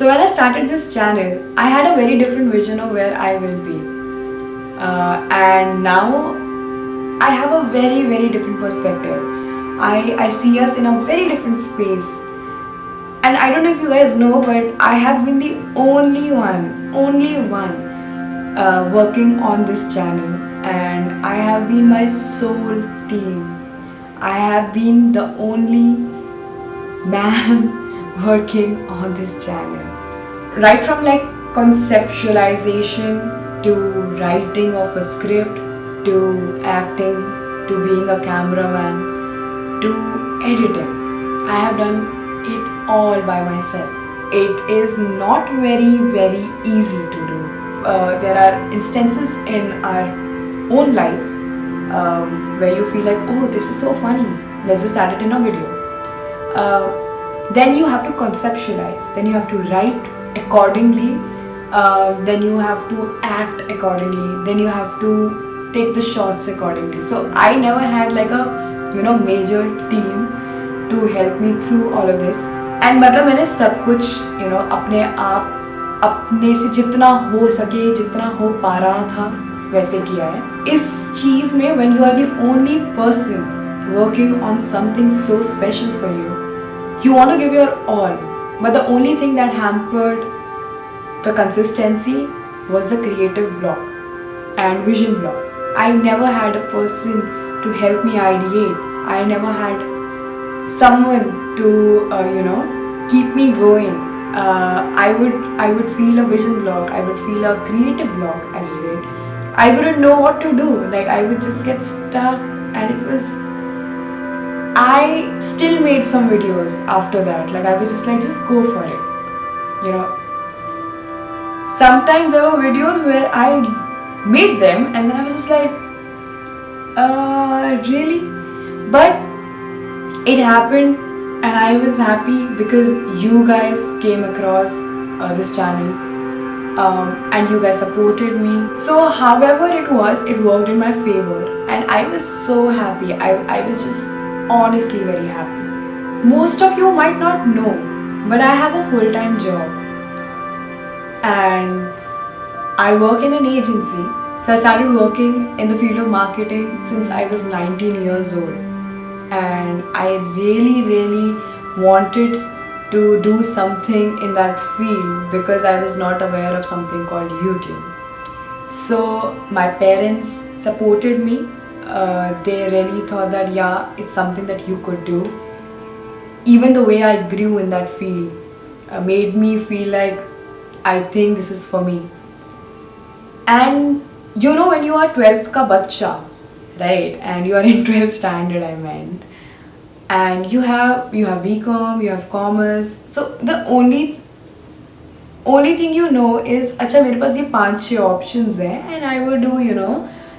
So when I started this channel, I had a very different vision of where I will be. And now I have a very, very different perspective. I see us in a very different space. And I don't know if you guys know, but I have been the only one working on this channel. And I have been my sole team. I have been the only man working on this channel. Right from like conceptualization to writing of a script to acting to being a cameraman to editing, I have done it all by myself. It is not very, very easy to do. There are instances in our own lives where you feel like, oh, this is so funny, let's just add it in a video. Then you have to conceptualize, then you have to write accordingly, then you have to act accordingly, then you have to take the shots accordingly. So I never had like a major team to help me through all of this. And मतलब मैंने सब कुछ अपने आप अपने से जितना हो सके, जितना हो पा रहा था वैसे किया है. इस चीज़ में when you are the only person working on something so special for you, you want to give your all, but the only thing that hampered the consistency was the creative block and vision block. I never had a person to help me ideate. I never had someone to keep me going. I would feel a vision block. I would feel a creative block, as you said. I wouldn't know what to do. Like I would just get stuck, and it was. I still made some videos after that. Like I was just like, just go for it. Sometimes there were videos where I made them and then I was just like, really? But it happened and I was happy because you guys came across this channel and you guys supported me. So however it was, it worked in my favor and I was so happy. I was just honestly very happy. Most of you might not know, but I have a full-time job and I work in an agency. So I started working in the field of marketing since I was 19 years old, and I really wanted to do something in that field because I was not aware of something called YouTube. So my parents supported me. They really thought that yeah, it's something that you could do. Even the way I grew in that field made me feel like I think this is for me. And when you are 12th ka bacha, right, and you are in 12th standard, I meant, and you have BCom, you have commerce, so the only thing is अच्छा मेरे पास ये 5-6 options हैं and I would do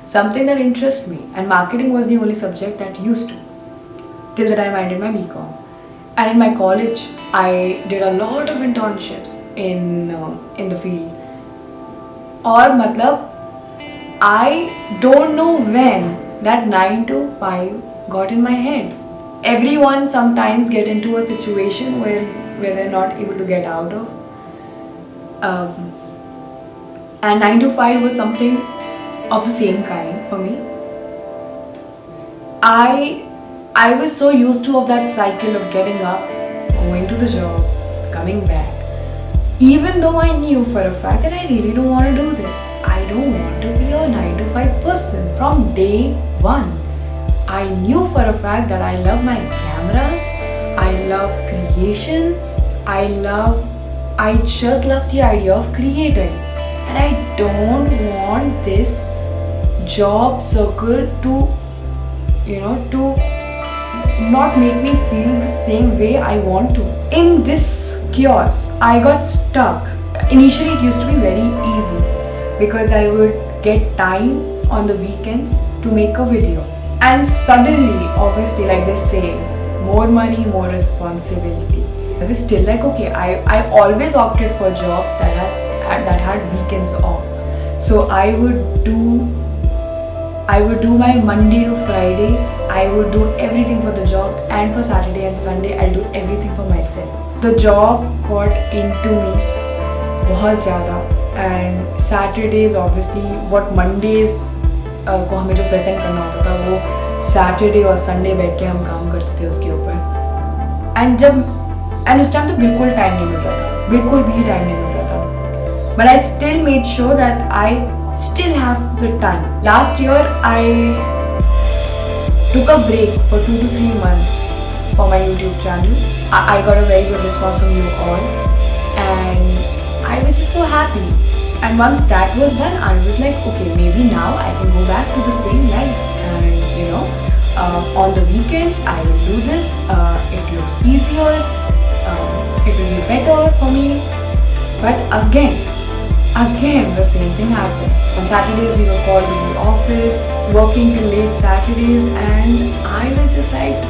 something that interests me, and marketing was the only subject that used to till the time I did my BCom. And in my college I did a lot of internships in the field. और मतलब I don't know when that 9 to 5 got in my head. Everyone sometimes get into a situation where they're not able to get out of. And 9 to 5 was something of the same kind for me. I was so used to of that cycle of getting up, going to the job, coming back. Even though I knew for a fact that I really don't want to do this. I don't want to be a 9 to 5 person from day one. I knew for a fact that I love my cameras, I love creation, I just love the idea of creating. And I don't want this job circle to not make me feel the same way I want to. In this chaos, I got stuck. Initially it used to be very easy because I would get time on the weekends to make a video. And suddenly, obviously, like they say, more money, more responsibility. I was still like, okay, I always opted for jobs that had weekends off. So I would do my Monday to Friday. I would do everything for the job, and for Saturday and Sunday I'll do everything for myself. the job got into me बहुत ज़्यादा, and Saturdays obviously what Mondays को हमें जो present करना होता था वो Saturday और संडे बैठ के हम काम करते थे उसके ऊपर। एंड उस टाइम तो बिल्कुल टाइम नहीं मिल रहा था, बिल्कुल भी टाइम नहीं मिल रहा था, but I still made sure that I still have the time. Last year I took a break for 2 to 3 months for my YouTube channel. I got a very good response from you all and I was just so happy. And once that was done, I was like, okay, maybe now I can go back to the same life. And you know, on the weekends I will do this. It looks easier. It will be better for me. But again the same thing happened. On Saturdays we were called to the office, working till late Saturdays, and I was just like,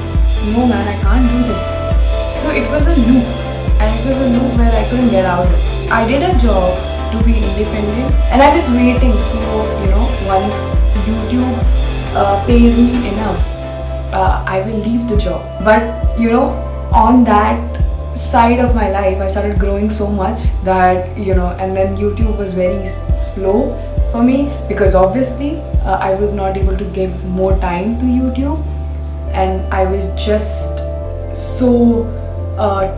no man, I can't do this. So it was a loop, and it was a loop where I couldn't get out of. I did a job to be independent, and I was waiting. So you know, once YouTube pays me enough, I will leave the job. But you know, on that side of my life I started growing so much that, you know, and then YouTube was very slow for me because obviously I was not able to give more time to YouTube, and I was just so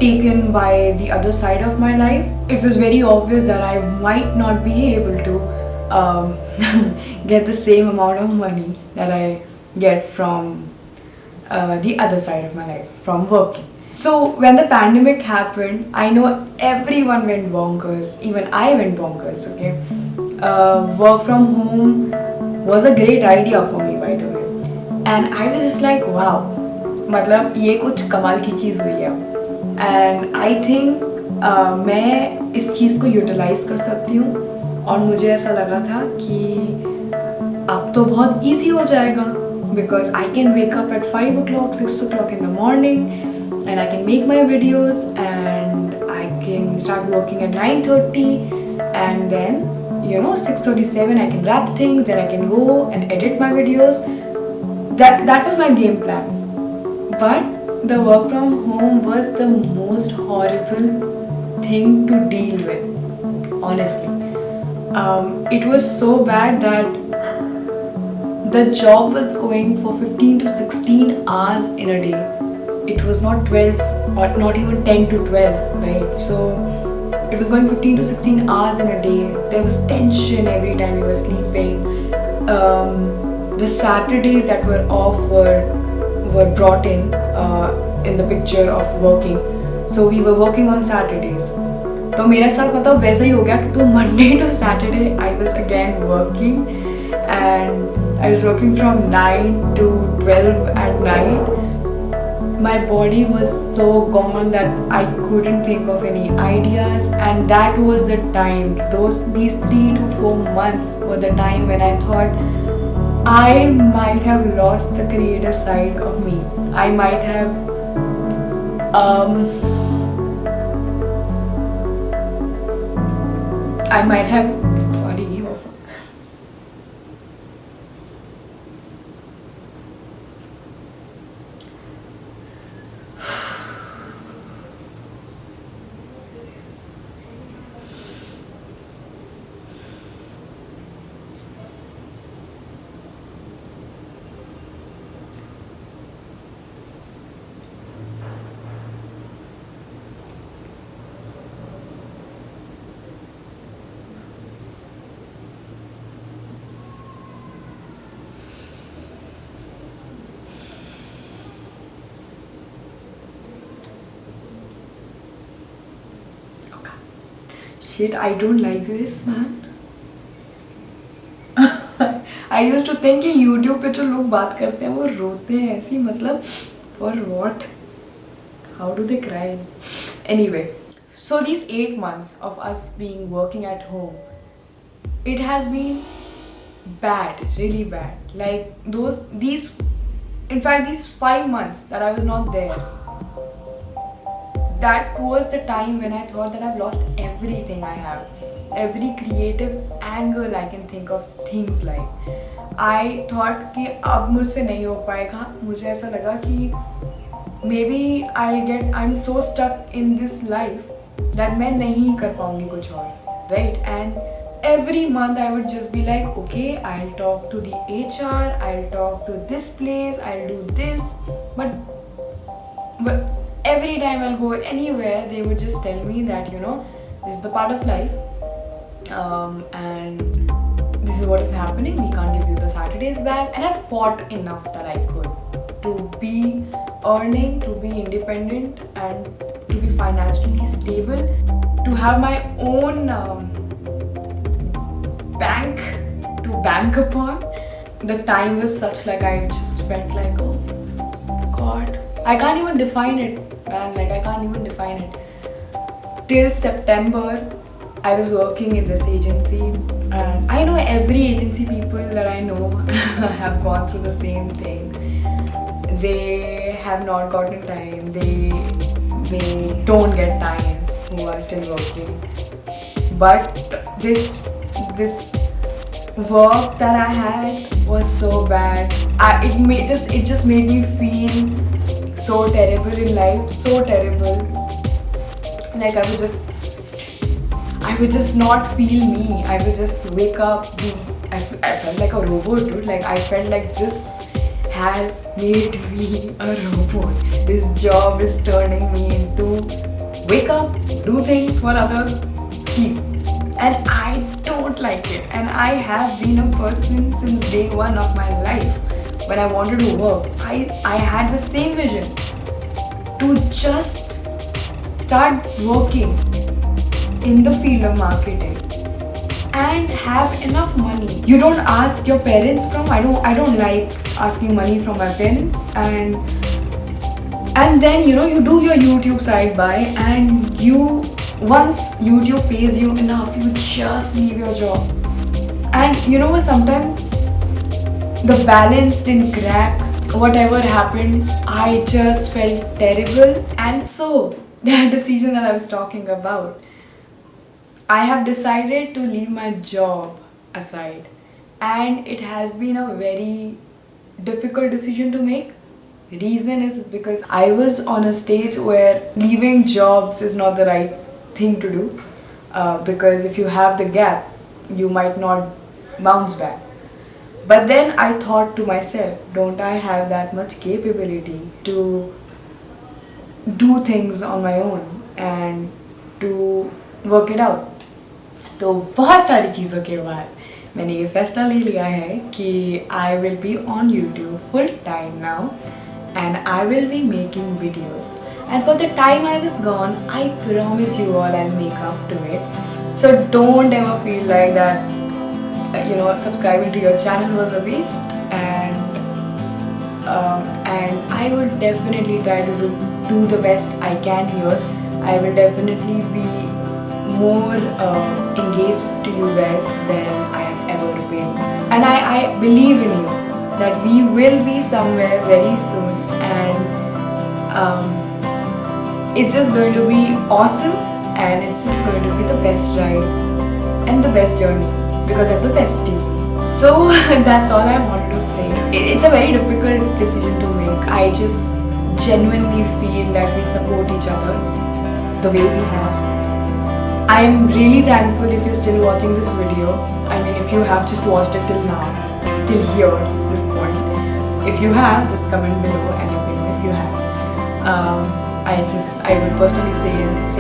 taken by the other side of my life. It was very obvious that I might not be able to get the same amount of money that I get from the other side of my life, from working. So when the pandemic happened, I know everyone went bonkers, even I went bonkers, okay? Work from home was a great idea for me, by the way. And I was just like, wow, मतलब ये कुछ कमाल की चीज़ हुई है. And I think मैं इस चीज़ को यूटिलाइज कर सकती हूँ, और मुझे ऐसा लगा था कि अब तो बहुत easy हो जाएगा because I can wake up at 5 o'clock, 6 o'clock in the morning, and I can make my videos, and I can start working at 9:30, and then you know 6:37 I can wrap things, then I can go and edit my videos. That was my game plan. But the work from home was the most horrible thing to deal with, honestly. It was so bad that the job was going for 15 to 16 hours in a day. It was not 12 or not even 10 to 12, right? So it was going 15 to 16 hours in a day. There was tension every time we were sleeping. The Saturdays that were off were brought in the picture of working. So we were working on Saturdays. तो मेरे साथ मतलब वैसा ही हो गया कि तो Monday to Saturday I was again working, and I was working from 9 to 12 at night. My body was so gone that I couldn't think of any ideas, and that was the time, these 3 to 4 months were the time when I thought I might have lost the creative side of me. I might have sorry, give a fuck. Shit, I don't like this, man. I used to think कि YouTube पे जो लोग बात करते हैं वो रोते हैं ऐसी, मतलब for what? How do they cry? Anyway, so these 8 months of us being working at home, it has been bad, really bad. Like in fact these 5 months that I was not there, that was the time when I thought that I've lost everything I have, every creative angle I can think of things like. I thought कि अब मुझसे नहीं हो पाएगा. मुझे ऐसा लगा कि maybe I'm so stuck in this life that मैं नहीं कर पाऊंगी कुछ और, right? And every month I would just be like, okay, I'll talk to the HR, I'll talk to this place, I'll do this, but every time I'll go anywhere, they would just tell me that, you know, this is the part of life, and this is what is happening, we can't give you the Saturdays back. And I fought enough that I could to be earning, to be independent, and to be financially stable, to have my own bank to bank upon. The time was such, like, I just felt like, oh god, I can't even define it, man. Like, I can't even define it. Till September, I was working in this agency, and I know every agency people that I know have gone through the same thing. They have not gotten time. They don't get time who are still working. But this work that I had was so bad. It just made me feel so terrible in life, so terrible. Like, I would just not feel me. I would just wake up. I felt like a robot, dude. Like, I felt like this has made me a robot. This job is turning me into wake up, do things for others, sleep. And I don't like it. And I have been a person since day one of my life. When I wanted to work, I had the same vision to just start working in the field of marketing and have enough money. You don't ask your parents from. I don't like asking money from my parents, and then, you know, you do your YouTube side by, and once YouTube pays you enough, you just leave your job. And you know what, sometimes the balance didn't crack. Whatever happened, I just felt terrible. And so that decision that I was talking about, I have decided to leave my job aside, and it has been a very difficult decision to make. Reason is because I was on a stage where leaving jobs is not the right thing to do, because if you have the gap, you might not bounce back. But then I thought to myself, don't I have that much capability to do things on my own and to work it out? तो बहुत सारी चीज़ों के बाद मैंने ये फैसला ले लिया है कि I will be on YouTube full time now, and I will be making videos. And for the time I was gone, I promise you all I'll make up to it. So don't ever feel like that, you know, subscribing to your channel was a waste. And I will definitely try to do the best I can here. I will definitely be more engaged to you guys than I have ever been. And I believe in you that we will be somewhere very soon, and it's just going to be awesome, and it's just going to be the best ride and the best journey because I have the best team. So that's all I wanted to say. It's a very difficult decision to make. I just genuinely feel that we support each other the way we have. I'm really thankful if you're still watching this video. I mean, if you have just watched it till now, till here, this point. If you have, just comment below and let me know if you have. I would personally say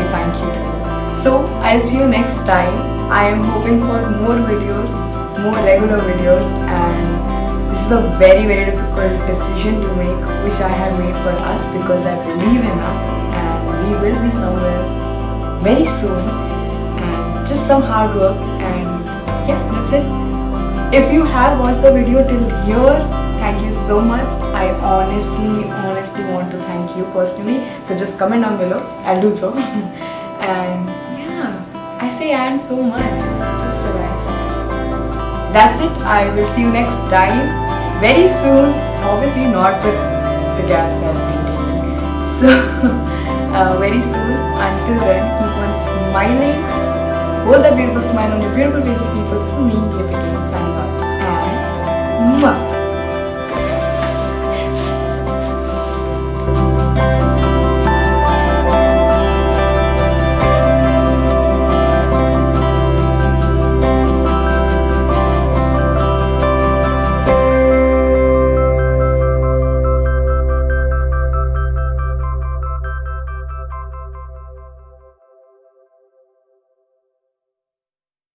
thank you to you. So I'll see you next time. I am hoping for more videos, more regular videos, and this is a very, very difficult decision to make, which I have made for us because I believe in us, and we will be somewhere very soon, and just some hard work, and yeah, that's it. If you have watched the video till here, thank you so much. I honestly want to thank you personally. So just comment down below. I'll do so. And yeah, I say and so much. Just relax. That's it. I will see you next time. Very soon. Obviously not with the gaps I've been taking. So very soon. Until then, keep on smiling. Hold that beautiful smile on your beautiful faces, people. This is me, Lipika.